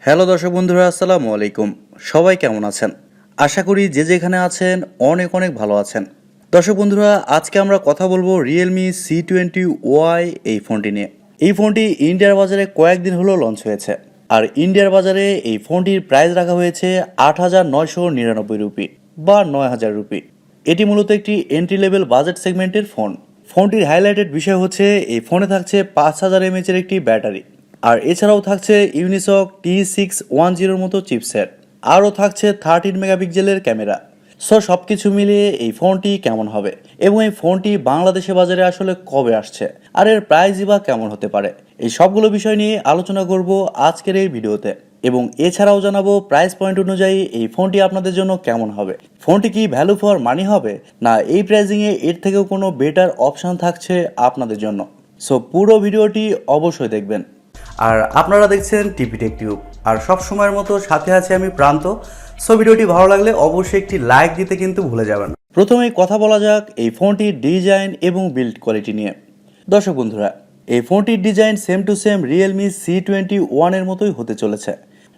Hello দর্শক বন্ধুরা, আসসালামু আলাইকুম। সবাই কেমন আছেন? আশা করি যে যেখানে আছেন অনেক অনেক ভালো আছেন। দর্শক বন্ধুরা, আজকে আমরা কথা বলবো Realme C21Y এই ফোনটি নিয়ে। এই ফোনটি ইন্ডিয়ার বাজারে কয়েকদিন হলো লঞ্চ হয়েছে, আর ইন্ডিয়ার বাজারে এই ফোনটির প্রাইস রাখা হয়েছে 8,999 রুপি বা 9,000 রুপি। এটি মূলত একটি এন্ট্রি লেভেল বাজেট সেগমেন্টের ফোন। ফোনটির হাইলাইটেড বিষয় হচ্ছে এই ফোনে থাকছে 5000 mAh এর একটি ব্যাটারি, আর এছাড়াও থাকছে Unisoc T610 মতো চিপসেট, আরও থাকছে 13 মেগাপিক্সেলের ক্যামেরা। সব কিছু মিলিয়ে এই ফোনটি কেমন হবে এবং এই ফোনটি বাংলাদেশে বাজারে আসলে কবে আসছে আর এর প্রাইসই বা কেমন হতে পারে, এই সবগুলো বিষয় নিয়ে আলোচনা করব আজকের এই ভিডিওতে। এবং এছাড়াও জানাবো প্রাইস পয়েন্ট অনুযায়ী এই ফোনটি আপনাদের জন্য কেমন হবে। ফোনটি কি ভ্যালু ফর মানি হবে, না এই প্রাইসিংয়ে এর থেকেও কোনো বেটার অপশান থাকছে আপনাদের জন্য। সো পুরো ভিডিওটি অবশ্যই দেখবেন। আর আপনারা দেখছেন TechTube, আর সব সময়ের মতো সাথে আছে আমি প্রান্ত। সো ভিডিওটি ভালো লাগলে অবশ্যই একটি লাইক দিতে কিন্তু ভুলে যাবেন না। প্রথমেই কথা বলা যাক এই ফোনটির ডিজাইন এবং বিল্ড কোয়ালিটি নিয়ে। দর্শক বন্ধুরা, এই ফোনটির design same to same Realme C21 এর মতোই হতে চলেছে।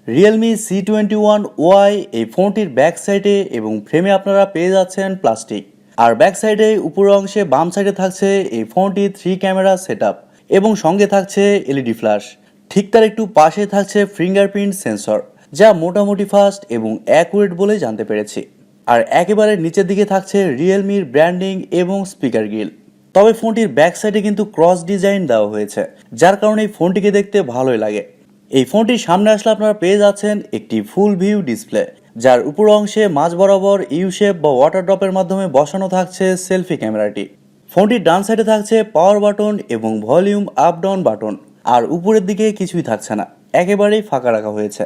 Realme C21Y এই ফোনটির ব্যাক সাইডে এবং ফ্রেমে আপনারা পেয়ে যাচ্ছেন প্লাস্টিক, আর ব্যাক সাইডে উপর অংশে বাম সাইডে থাকছে এই ফোনটির 3 ক্যামেরা সেটআপ এবং সঙ্গে থাকছে এলইডি ফ্ল্যাশ। ঠিক তার একটু পাশে থাকছে ফিঙ্গারপ্রিন্ট সেন্সর, যা মোটামুটি ফাস্ট এবং অ্যাকুরেট বলে জানতে পেরেছি। আর একেবারে নিচের দিকে থাকছে রিয়েলমির ব্র্যান্ডিং এবং স্পিকার গ্রিল। তবে ফোনটির ব্যাক সাইডে কিন্তু ক্রস ডিজাইন দেওয়া হয়েছে, যার কারণে এই ফোনটিকে দেখতে ভালোই লাগে। এই ফোনটির সামনে আসলে আপনারা পেয়ে যাচ্ছেন একটি ফুল ভিউ ডিসপ্লে, যার উপর অংশে মাঝ বরাবর ইউ শেপ বা ওয়াটার ড্রপের মাধ্যমে বসানো থাকছে সেলফি ক্যামেরাটি। ফোনটির ডান সাইডে থাকছে পাওয়ার বাটন এবং ভলিউম আপ ডাউন বাটন, আর উপরের দিকে কিছুই থাকছে না, একেবারেই ফাঁকা রাখা হয়েছে।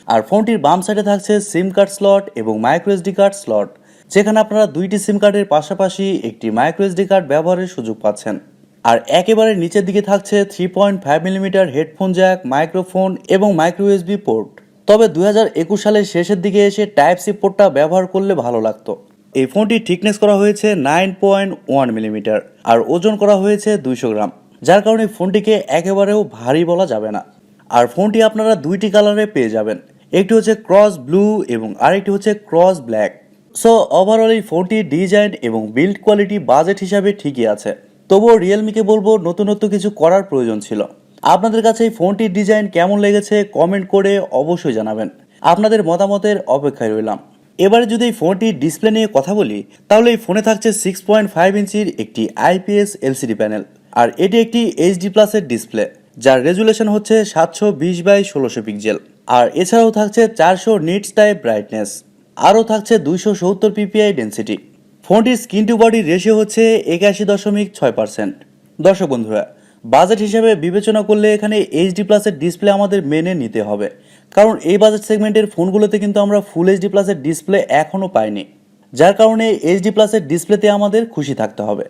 আর ফোনটির বাম সাইডে থাকছে সিম কার্ড স্লট এবং মাইক্রোএসডি কার্ড স্লট, যেখানে আপনারা দুইটি সিম কার্ডের পাশাপাশি একটি মাইক্রোএসডি কার্ড ব্যবহারের সুযোগ পাচ্ছেন। আর একেবারে নিচের দিকে থাকছে 3.5mm হেডফোন জ্যাক, মাইক্রোফোন এবং মাইক্রো ইউএসবি পোর্ট। তবে 2021 সালের শেষের দিকে এসে টাইপ সি পোর্টটা ব্যবহার করলে ভালো লাগতো। এই ফোনটি থিকনেস করা হয়েছে 9.1mm আর ওজন করা হয়েছে 200 গ্রাম, যার কারণে ফোনটিকে একেবারেও ভারী বলা যাবে না। আর ফোনটি আপনারা দুইটি কালারে পেয়ে যাবেন, একটি হচ্ছে ক্রস ব্লু এবং আরেকটি হচ্ছে ক্রস ব্ল্যাক। সো ওভারঅল এই ফোনটির ডিজাইন এবং বিল্ড কোয়ালিটি বাজেট হিসাবে ঠিকই আছে, তবুও রিয়েলমিকে বলবো নতুনত্ব কিছু করার প্রয়োজন ছিল। আপনাদের কাছে এই ফোনটির ডিজাইন কেমন লেগেছে কমেন্ট করে অবশ্যই জানাবেন। আপনাদের মতামতের অপেক্ষায় রইলাম। এবারে যদি এই ফোনটির ডিসপ্লে নিয়ে কথা বলি, তাহলে এই ফোনে থাকছে 6.5 ইঞ্চির একটি IPS LCD প্যানেল, আর এটি একটি HD প্লাসের ডিসপ্লে, যার রেজুলেশন হচ্ছে 720x1600 পিক্সেল। আর এছাড়াও থাকছে 400 নিটস টাইপ ব্রাইটনেস, আরও থাকছে 270 ppi ডেন্সিটি। ফোনটির স্ক্রিন টু বডি রেশিও হচ্ছে 81.6%। দর্শক বন্ধুরা, বাজেট হিসেবে বিবেচনা করলে এখানে HD প্লাসের ডিসপ্লে আমাদের মেনে নিতে হবে, কারণ এই বাজেট সেগমেন্টের ফোনগুলোতে কিন্তু আমরা ফুল HD প্লাসের ডিসপ্লে এখনও পাইনি, যার কারণে HD প্লাসের ডিসপ্লেতে আমাদের খুশি থাকতে হবে।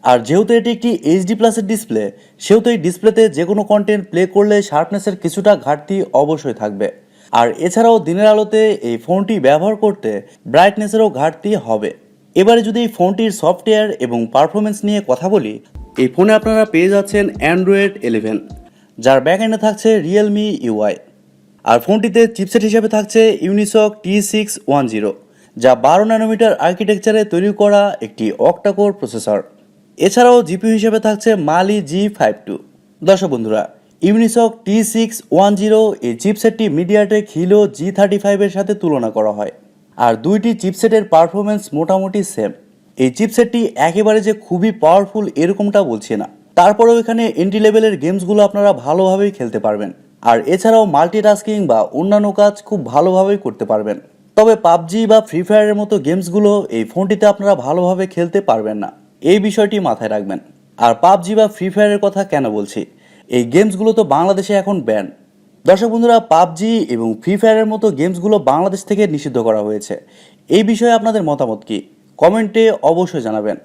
আর যেহেতু এটি একটি HD প্লাসের ডিসপ্লে, সেহেতু এই ডিসপ্লেতে যে কোনো কন্টেন্ট প্লে করলে শার্পনেসের কিছুটা ঘাটতি অবশ্যই থাকবে। আর এছাড়াও দিনের আলোতে এই ফোনটি ব্যবহার করতে ব্রাইটনেসেরও ঘাটতি হবে। এবারে যদি এই ফোনটির সফটওয়্যার এবং পারফরমেন্স নিয়ে কথা বলি, এই ফোনে আপনারা পেয়ে যাচ্ছেন Android 11, যার ব্যাকএন্ডে থাকছে Realme UI। আর ফোনটিতে চিপসেট হিসেবে থাকছে Unisoc T610, যা 12 ন্যানোমিটার আর্কিটেকচারে তৈরি করা একটি Octa-core প্রসেসর। এছাড়াও জিপিইউ হিসেবে থাকছে Mali G52। দর্শক বন্ধুরা, Unisoc T610 এই চিপসেটটি মিডিয়াটেক হিলো G35 এর সাথে তুলনা করা হয়, আর দুইটি চিপসেটের পারফরমেন্স মোটামুটি সেম। এই চিপসেটটি একেবারে যে খুবই পাওয়ারফুল এরকমটা বলছি না, তারপরেও এখানে এন্ট্রি লেভেলের গেমসগুলো আপনারা ভালোভাবেই খেলতে পারবেন, আর এছাড়াও মাল্টিটাস্কিং বা অন্যান্য কাজ খুব ভালোভাবেই করতে পারবেন। তবে পাবজি বা ফ্রি ফায়ারের মতো গেমসগুলো এই ফোনটিতে আপনারা ভালোভাবে খেলতে পারবেন না, এই বিষয়টি মাথায় রাখবেন। আর পাবজি বা ফ্রি ফায়ারের কথা কেন বলছি, এই গেমসগুলো তো বাংলাদেশে এখন ব্যান। দর্শক বন্ধুরা, পাবজি এবং ফ্রি ফায়ারের মতো গেমসগুলো বাংলাদেশ থেকে নিষিদ্ধ করা হয়েছে। এই বিষয়ে আপনাদের মতামত কি কমেন্টে অবশ্যই জানাবেন।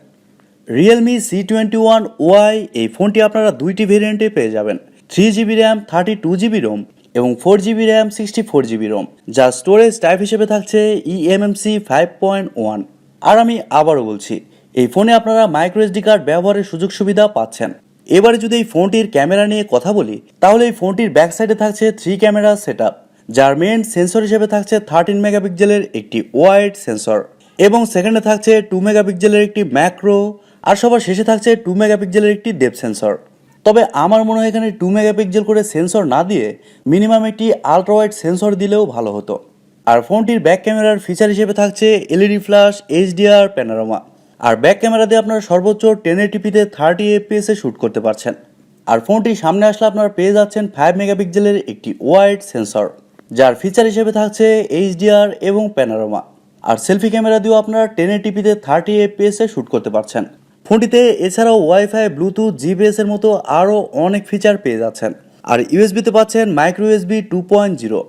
Realme C21Y এই ফোনটি আপনারা দুইটি ভেরিয়েন্টে পেয়ে যাবেন, 3GB র্যাম 32GB রোম এবং 4GB র্যাম 64GB রোম, যা স্টোরেজ টাইপ হিসেবে থাকছে eMMC 5.1। আর আমি আবারও বলছি, এই ফোনে আপনারা মাইক্রোএসডি কার্ড ব্যবহারের সুযোগ সুবিধা পাচ্ছেন। এবারে যদি এই ফোনটির ক্যামেরা নিয়ে কথা বলি, তাহলে এই ফোনটির ব্যাক সাইডে থাকছে 3 ক্যামেরা সেটআপ, যার মেন সেন্সর হিসেবে থাকছে 13 মেগাপিক্সেলের একটি ওয়াইড সেন্সর এবং সেকেন্ডে থাকছে 2 মেগাপিক্সেলের একটি ম্যাক্রো আর সবার শেষে থাকছে 2 মেগাপিক্সেলের একটি ডেপথ সেন্সর। তবে আমার মনে হয় এখানে 2 মেগাপিক্সেল করে সেন্সর না দিয়ে মিনিমাম একটি আলট্রা ওয়াইড সেন্সর দিলেও ভালো হতো। আর ফোনটির ব্যাক ক্যামেরার ফিচার হিসেবে থাকছে এলইডি ফ্ল্যাশ, এইচডিআর, প্যানোরামা। আর ব্যাক ক্যামেরা দিয়ে আপনারা সর্বোচ্চ 1080p-তে 30 fps-এ শ্যুট করতে পারছেন। আর ফোনটির সামনে আসলে আপনারা পেয়ে যাচ্ছেন 5 মেগাপিক্সেলের একটি ওয়াইড সেন্সর, যার ফিচার হিসেবে থাকছে এইচডিআর এবং প্যানোরামা। আর সেলফি ক্যামেরা দিয়েও আপনারা 1080p-তে 30 fps-এ শ্যুট করতে পারছেন। ফোনটিতে এছাড়াও ওয়াইফাই, ব্লুটুথ, জিপিএস-এর মতো আরও অনেক ফিচার পেয়ে যাচ্ছেন। আর ইউএসবিতে পাচ্ছেন মাইক্রো ইউএসবি 2.0।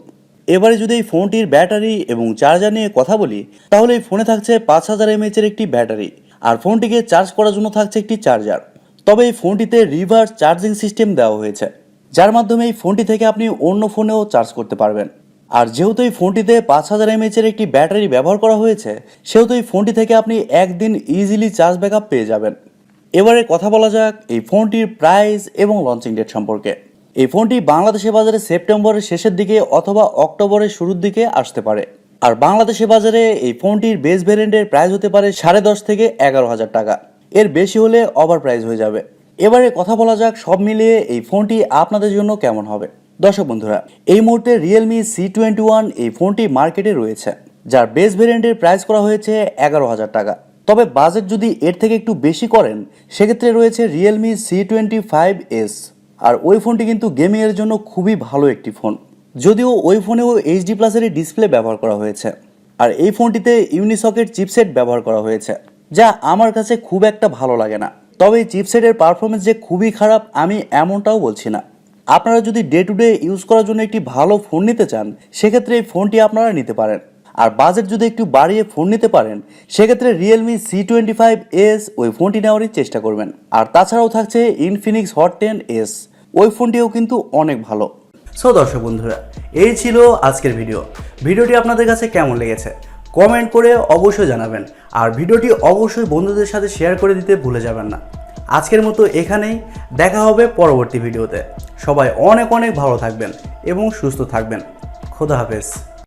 এবারে যদি এই ফোনটির ব্যাটারি এবং চার্জার নিয়ে কথা বলি, তাহলে এই ফোনে থাকছে 5000 mAh-এর একটি ব্যাটারি আর ফোনটিকে চার্জ করার জন্য থাকছে একটি চার্জার। তবে এই ফোনটিতে রিভার্স চার্জিং সিস্টেম দেওয়া হয়েছে, যার মাধ্যমে এই ফোনটি থেকে আপনি অন্য ফোনেও চার্জ করতে পারবেন। আর যেহেতু এই ফোনটিতে 5000 mAh-এর একটি ব্যাটারি ব্যবহার করা হয়েছে, সেহেতু এই ফোনটি থেকে আপনি একদিন ইজিলি চার্জ ব্যাকআপ পেয়ে যাবেন। এবারে কথা বলা যাক এই ফোনটির প্রাইস এবং লঞ্চিং ডেট সম্পর্কে। এই ফোনটি বাংলাদেশের বাজারে সেপ্টেম্বরের শেষের দিকে অথবা অক্টোবরের শুরুর দিকে আসতে পারে। আর বাংলাদেশের বাজারে এই ফোনটির বেস ভ্যারিয়েন্টের প্রাইস হতে পারে 10.5 থেকে 11,000 টাকা, এর বেশি হলে ওভার প্রাইস হয়ে যাবে। এবারে কথা বলা যাক সব মিলিয়ে এই ফোনটি আপনাদের জন্য কেমন হবে। দর্শক বন্ধুরা, এই মুহূর্তে Realme C21 এই ফোনটি মার্কেটে রয়েছে, যার বেস ভ্যারিয়েন্টের প্রাইস করা হয়েছে 11,000 টাকা। তবে বাজেট যদি এর থেকে একটু বেশি করেন, সেক্ষেত্রে রয়েছে Realme C25S। আর ওই ফোনটি কিন্তু গেমিংয়ের জন্য খুবই ভালো একটি ফোন, যদিও ওই ফোনেও HD+-এর ডিসপ্লে ব্যবহার করা হয়েছে। আর এই ফোনটিতে ইউনিসকের চিপসেট ব্যবহার করা হয়েছে, যা আমার কাছে খুব একটা ভালো লাগে না। তবে এই চিপসেটের পারফরমেন্স যে খুবই খারাপ আমি এমনটাও বলছি না। আপনারা যদি ডে টু ডে ইউজ করার জন্য একটি ভালো ফোন নিতে চান, সেক্ষেত্রে এই ফোনটি আপনারা নিতে পারেন। আর বাজেট যদি একটু বাড়িয়ে ফোন নিতে পারেন, সেক্ষেত্রে Realme C25S ওই ফোনটি নেওয়ারই চেষ্টা করবেন। আর তাছাড়াও থাকছে Infinix Hot 10S, ওই ফোনটিও কিন্তু অনেক ভালো। সো দর্শক বন্ধুরা, এই ছিল আজকের ভিডিওটি আপনাদের কাছে কেমন লেগেছে কমেন্ট করে অবশ্যই জানাবেন। আর ভিডিওটি অবশ্যই বন্ধুদের সাথে শেয়ার করে দিতে ভুলে যাবেন না। আজকের মতো এখানেই, দেখা হবে পরবর্তী ভিডিওতে। সবাই অনেক অনেক ভালো থাকবেন এবং সুস্থ থাকবেন। খোদা হাফেজ।